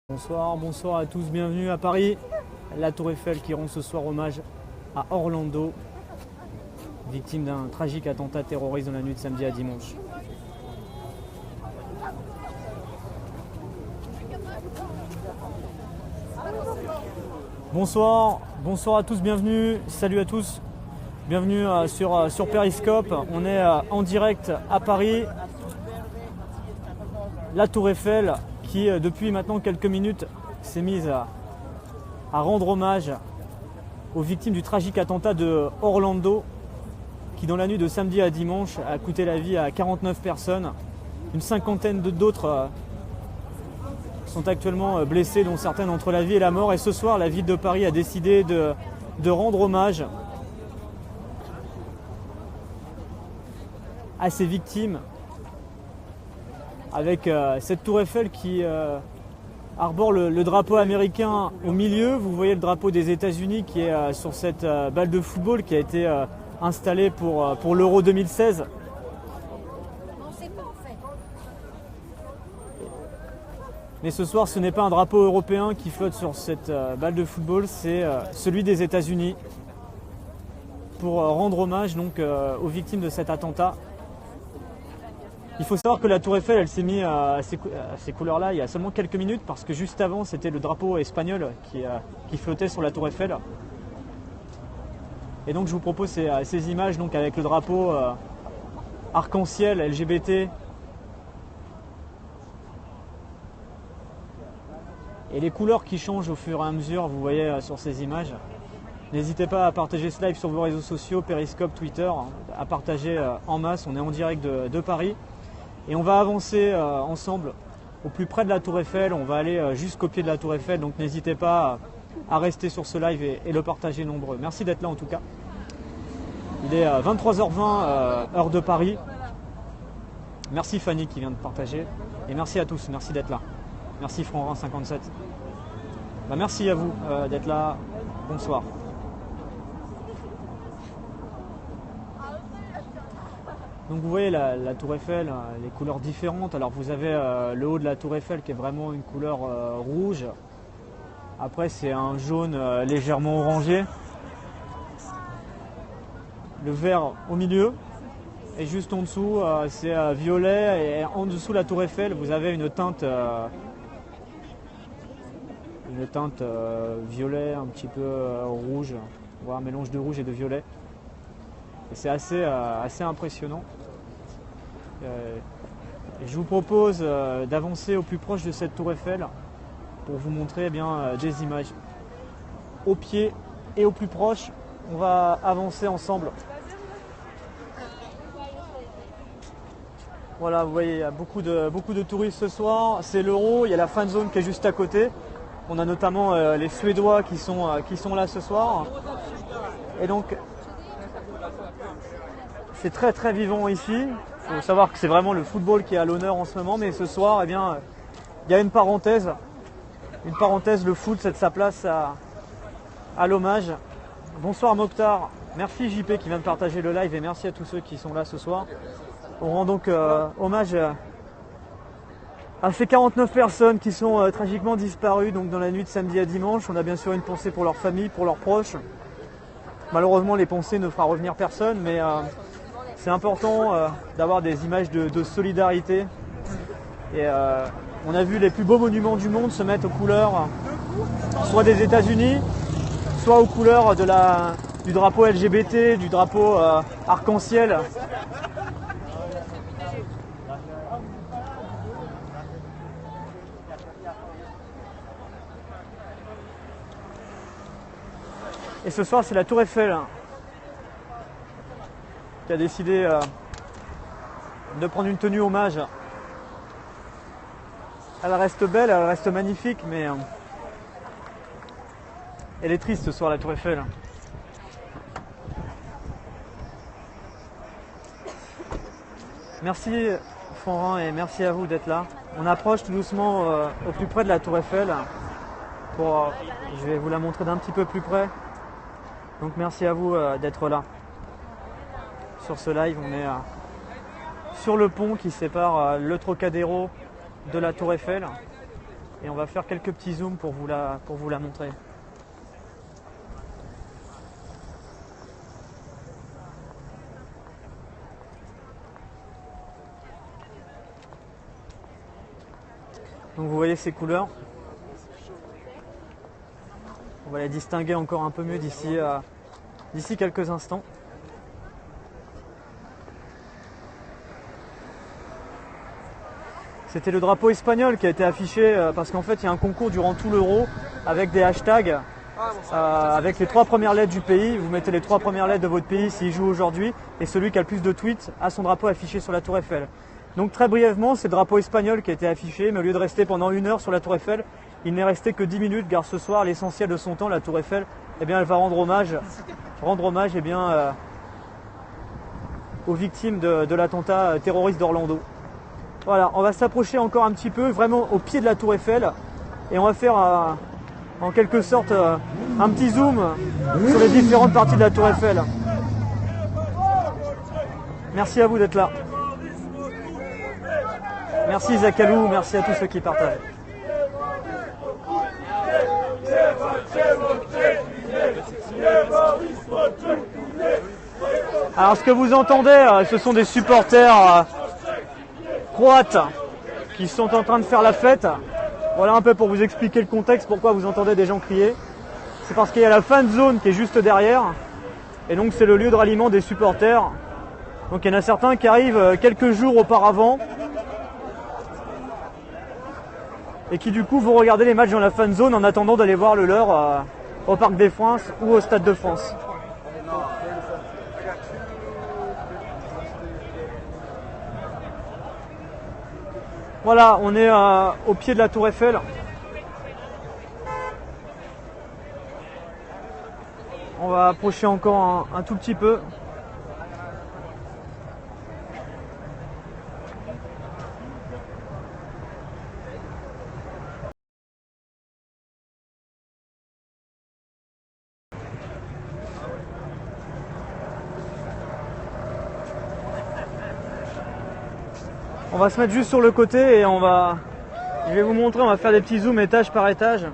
Bonsoir à tous, bienvenue à Paris. La Tour Eiffel qui rend ce soir hommage à Orlando, victime d'un tragique attentat terroriste dans la nuit de samedi à dimanche. Bonsoir à tous, bienvenue, salut à tous. Bienvenue sur Periscope, on est en direct à Paris. La Tour Eiffel qui depuis maintenant quelques minutes s'est mise à rendre hommage aux victimes du tragique attentat de Orlando qui dans la nuit de samedi à dimanche a coûté la vie à 49 personnes. Une cinquantaine d'autres sont actuellement blessées, dont certaines entre la vie et la mort. Et ce soir, la ville de Paris a décidé de rendre hommage à ces victimes avec cette tour Eiffel qui arbore le drapeau américain au milieu. Vous voyez le drapeau des États-Unis qui est sur cette balle de football qui a été installée pour l'Euro 2016. Mais ce soir, ce n'est pas un drapeau européen qui flotte sur cette balle de football, c'est celui des États-Unis pour rendre hommage donc, aux victimes de cet attentat. Il faut savoir que la Tour Eiffel, elle s'est mise à ces couleurs-là il y a seulement quelques minutes parce que juste avant, c'était le drapeau espagnol qui flottait sur la Tour Eiffel. Et donc, je vous propose ces images donc, avec le drapeau arc-en-ciel LGBT. Et les couleurs qui changent au fur et à mesure, vous voyez sur ces images. N'hésitez pas à partager ce live sur vos réseaux sociaux, Periscope, Twitter, à partager en masse. On est en direct de Paris. Et on va avancer ensemble au plus près de la Tour Eiffel. On va aller jusqu'au pied de la Tour Eiffel. Donc n'hésitez pas à rester sur ce live et le partager nombreux. Merci d'être là en tout cas. Il est 23h20 heure de Paris. Merci Fanny qui vient de partager. Et merci à tous, merci d'être là. Merci Franrin57. Merci à vous d'être là. Bonsoir. Donc vous voyez la Tour Eiffel, les couleurs différentes. Alors vous avez le haut de la Tour Eiffel qui est vraiment une couleur rouge. Après c'est un jaune légèrement orangé. Le vert au milieu. Et juste en dessous c'est violet. Et en dessous de la Tour Eiffel vous avez une teinte violet, un petit peu rouge. Voilà, un mélange de rouge et de violet. Et c'est assez impressionnant. Et je vous propose d'avancer au plus proche de cette tour Eiffel pour vous montrer des images. Au pied et au plus proche, on va avancer ensemble. Voilà, vous voyez, il y a beaucoup de touristes ce soir. C'est l'Euro, il y a la fan zone qui est juste à côté. On a notamment les Suédois qui sont là ce soir. Et donc, c'est très très vivant ici. Il faut savoir que c'est vraiment le football qui est à l'honneur en ce moment. Mais ce soir, il y a une parenthèse. Le foot cède sa place à l'hommage. Bonsoir Mokhtar. Merci JP qui vient de partager le live et merci à tous ceux qui sont là ce soir. On rend donc hommage à ces 49 personnes qui sont tragiquement disparues donc, dans la nuit de samedi à dimanche. On a bien sûr une pensée pour leur famille, pour leurs proches. Malheureusement, les pensées ne feront revenir personne, mais c'est important d'avoir des images de solidarité. Et on a vu les plus beaux monuments du monde se mettre aux couleurs soit des États-Unis, soit aux couleurs du drapeau LGBT, du drapeau arc-en-ciel. Et ce soir, c'est la Tour Eiffel qui a décidé de prendre une tenue hommage. Elle reste belle, elle reste magnifique, mais elle est triste ce soir, la Tour Eiffel. Merci Franrin et merci à vous d'être là. On approche tout doucement au plus près de la Tour Eiffel. Je vais vous la montrer d'un petit peu plus près. Donc merci à vous d'être là. Sur ce live, on est sur le pont qui sépare le Trocadéro de la Tour Eiffel. Et on va faire quelques petits zooms pour vous la montrer. Donc vous voyez ces couleurs. On va les distinguer encore un peu mieux d'ici quelques instants. C'était le drapeau espagnol qui a été affiché parce qu'en fait il y a un concours durant tout l'Euro avec des hashtags avec les 3 premières lettres du pays. Vous mettez les 3 premières lettres de votre pays s'il joue aujourd'hui et celui qui a le plus de tweets a son drapeau affiché sur la Tour Eiffel. Donc très brièvement, c'est le drapeau espagnol qui a été affiché, mais au lieu de rester pendant 1 heure sur la Tour Eiffel, il n'est resté que 10 minutes car ce soir, l'essentiel de son temps, la Tour Eiffel, eh bien, elle va rendre hommage eh bien, aux victimes de l'attentat terroriste d'Orlando. Voilà, on va s'approcher encore un petit peu, vraiment au pied de la Tour Eiffel, et on va faire en quelque sorte un petit zoom sur les différentes parties de la Tour Eiffel. Merci à vous d'être là. Merci Zakalou, merci à tous ceux qui partagent. Alors ce que vous entendez, ce sont des supporters croates qui sont en train de faire la fête. Voilà un peu pour vous expliquer le contexte, pourquoi vous entendez des gens crier. C'est parce qu'il y a la fan zone qui est juste derrière. Et donc c'est le lieu de ralliement des supporters. Donc il y en a certains qui arrivent quelques jours auparavant. Et qui du coup vont regarder les matchs dans la fan zone en attendant d'aller voir le leur au Parc des Princes ou au Stade de France. Voilà, on est au pied de la Tour Eiffel. On va approcher encore un tout petit peu. On va se mettre juste sur le côté et je vais vous montrer, on va faire des petits zooms étage par étage.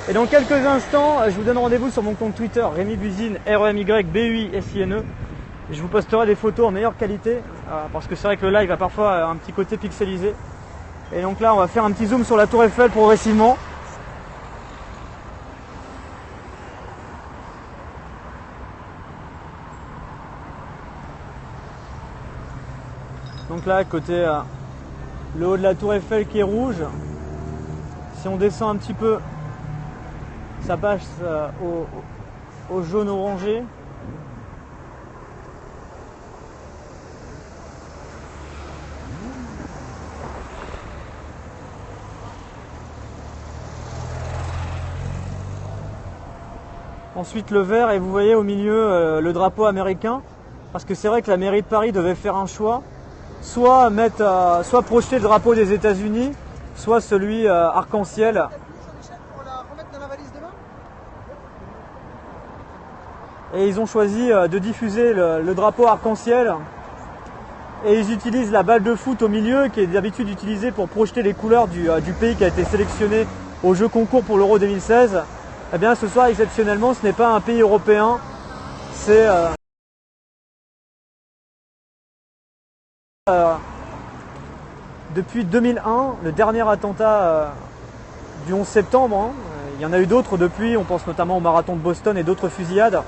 Et dans quelques instants, je vous donne rendez-vous sur mon compte Twitter, Rémi Buzine, REMYBUISINE. Je vous posterai des photos en meilleure qualité, parce que c'est vrai que le live a parfois un petit côté pixelisé. Et donc là, on va faire un petit zoom sur la Tour Eiffel progressivement. Donc là, côté le haut de la Tour Eiffel qui est rouge. Si on descend un petit peu, ça passe au jaune orangé. Ensuite le vert, et vous voyez au milieu le drapeau américain. Parce que c'est vrai que la mairie de Paris devait faire un choix. Soit projeter le drapeau des États-Unis, soit celui arc-en-ciel. Et ils ont choisi de diffuser le drapeau arc-en-ciel. Et ils utilisent la balle de foot au milieu, qui est d'habitude utilisée pour projeter les couleurs du pays qui a été sélectionné au jeu concours pour l'Euro 2016. Eh bien ce soir, exceptionnellement, ce n'est pas un pays européen, c'est depuis 2001, le dernier attentat du 11 septembre. Hein. Il y en a eu d'autres depuis, on pense notamment au marathon de Boston et d'autres fusillades.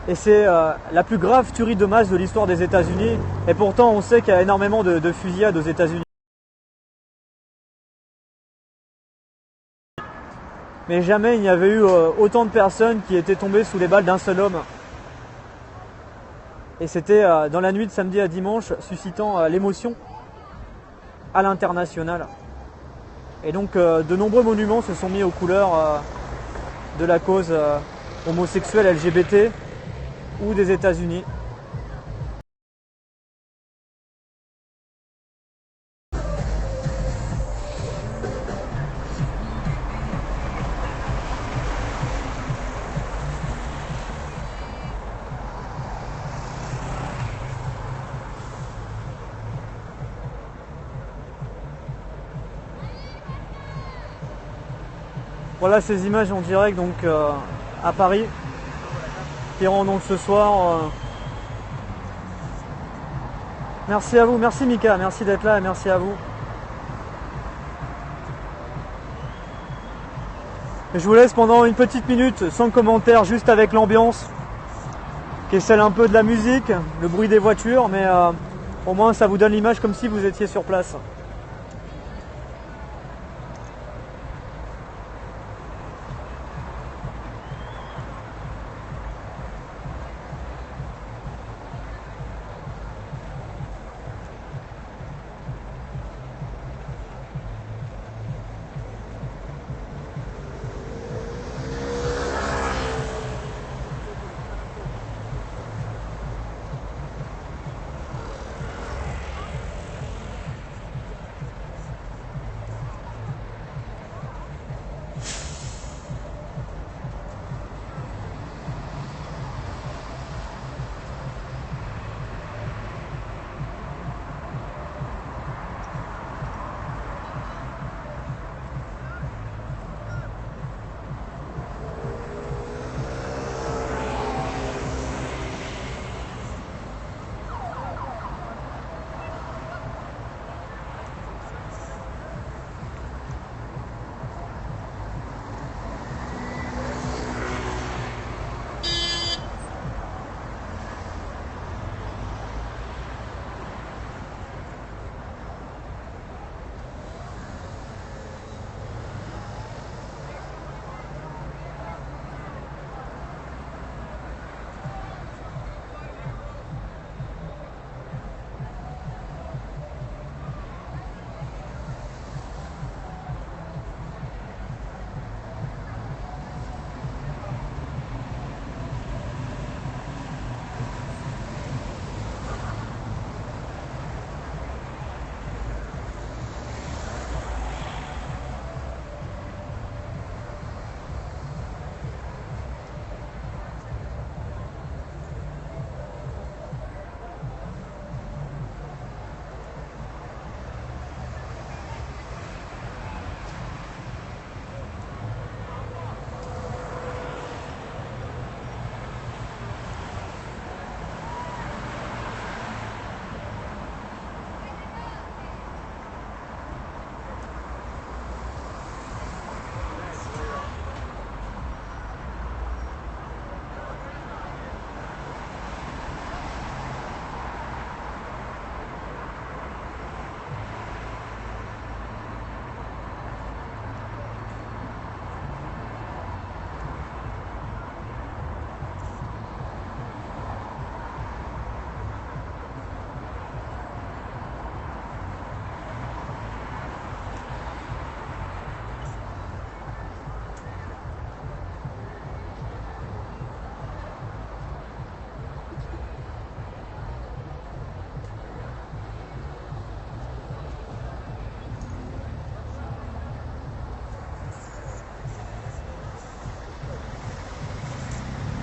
Et c'est la plus grave tuerie de masse de l'histoire des États-Unis. Et pourtant, on sait qu'il y a énormément de fusillades aux États-Unis. Mais jamais il n'y avait eu autant de personnes qui étaient tombées sous les balles d'un seul homme. Et c'était dans la nuit de samedi à dimanche, suscitant l'émotion à l'international. Et donc de nombreux monuments se sont mis aux couleurs de la cause homosexuelle LGBT ou des États-Unis. Voilà ces images en direct donc à Paris qui iront donc ce soir. Merci à vous, merci Mika, merci d'être là et merci à vous. Je vous laisse pendant une petite minute sans commentaire, juste avec l'ambiance qui est celle un peu de la musique, le bruit des voitures, mais au moins ça vous donne l'image comme si vous étiez sur place.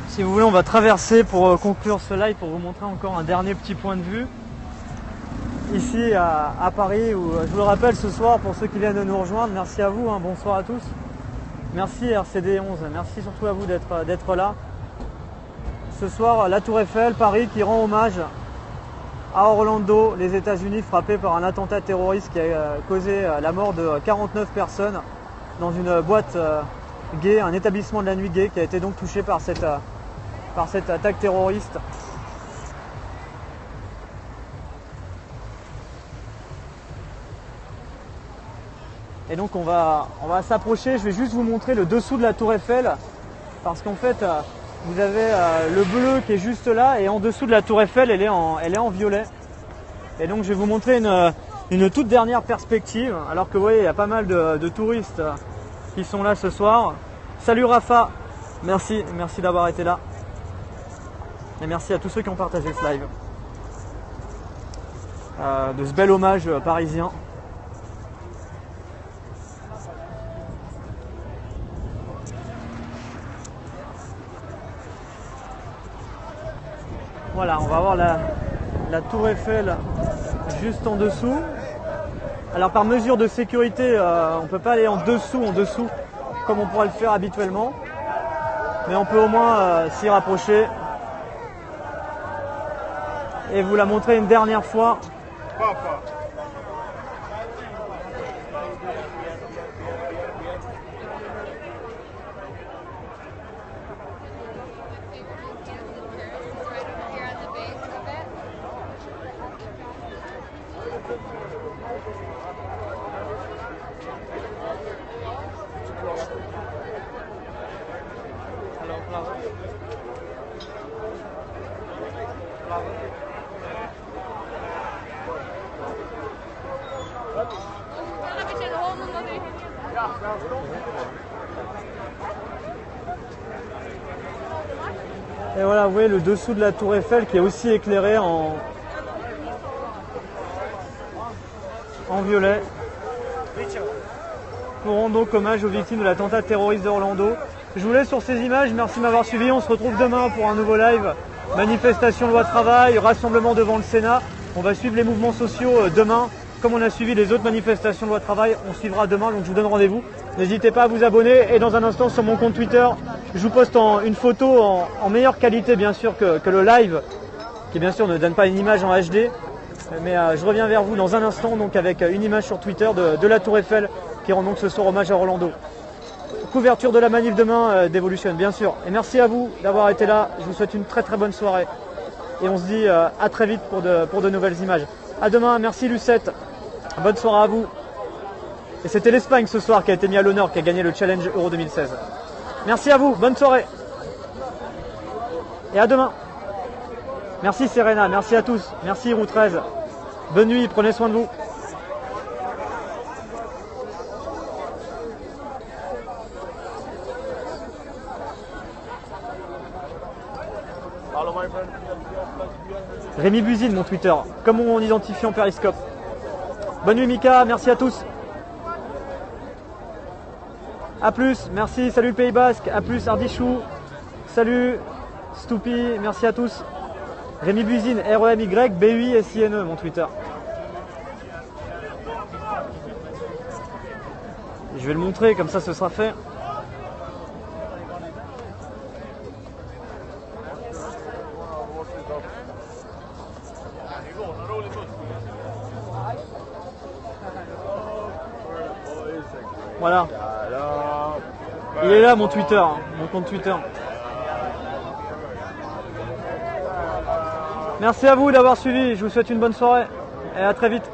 Si vous voulez, on va traverser pour conclure ce live, pour vous montrer encore un dernier petit point de vue. Ici à Paris, où je vous le rappelle ce soir, pour ceux qui viennent de nous rejoindre, merci à vous, bonsoir à tous. Merci RCD11, merci surtout à vous d'être là. Ce soir, la Tour Eiffel, Paris, qui rend hommage à Orlando, les États-Unis, frappés par un attentat terroriste qui a causé la mort de 49 personnes dans une boîte gay, un établissement de la nuit gay qui a été donc touché par cette attaque terroriste. Et donc on va s'approcher, je vais juste vous montrer le dessous de la Tour Eiffel, parce qu'en fait vous avez le bleu qui est juste là, et en dessous de la Tour Eiffel elle est en violet. Et donc je vais vous montrer une toute dernière perspective, alors que vous voyez il y a pas mal de touristes qui sont là ce soir. Salut Rafa, merci d'avoir été là. Et merci à tous ceux qui ont partagé ce live. De ce bel hommage parisien. Voilà, on va voir la Tour Eiffel juste en dessous. Alors par mesure de sécurité, on ne peut pas aller en dessous, comme on pourrait le faire habituellement. Mais on peut au moins s'y rapprocher et vous la montrer une dernière fois. Et voilà, vous voyez le dessous de la tour Eiffel qui est aussi éclairé en violet. Pour rendre donc hommage aux victimes de l'attentat terroriste d'Orlando. Je vous laisse sur ces images, merci de m'avoir suivi. On se retrouve demain pour un nouveau live. Manifestation loi travail, rassemblement devant le Sénat. On va suivre les mouvements sociaux demain. Comme on a suivi les autres manifestations loi travail, on suivra demain, donc je vous donne rendez-vous. N'hésitez pas à vous abonner et dans un instant sur mon compte Twitter, je vous poste une photo en meilleure qualité bien sûr que le live, qui bien sûr ne donne pas une image en HD. Mais je reviens vers vous dans un instant donc avec une image sur Twitter de la tour Eiffel qui rend donc ce soir hommage à Orlando. Couverture de la manif demain d'Evolution bien sûr. Et merci à vous d'avoir été là, je vous souhaite une très très bonne soirée. Et on se dit à très vite pour de nouvelles images. À demain, merci Lucette, bonne soirée à vous. Et c'était l'Espagne ce soir qui a été mis à l'honneur, qui a gagné le Challenge Euro 2016. Merci à vous, bonne soirée. Et à demain. Merci Serena, merci à tous, merci Route 13. Bonne nuit, prenez soin de vous. Rémi Buzine, mon Twitter, comme mon identifiant Periscope. Bonne nuit Mika, merci à tous. A plus, merci, salut le Pays Basque, a plus Ardichou, salut Stoupi, merci à tous. Rémi Buzine, R-E-M-Y, B-U-I-S-I-N-E, mon Twitter. Je vais le montrer, comme ça ce sera fait. Voilà. Il est là mon Twitter, mon compte Twitter. Merci à vous d'avoir suivi, je vous souhaite une bonne soirée et à très vite.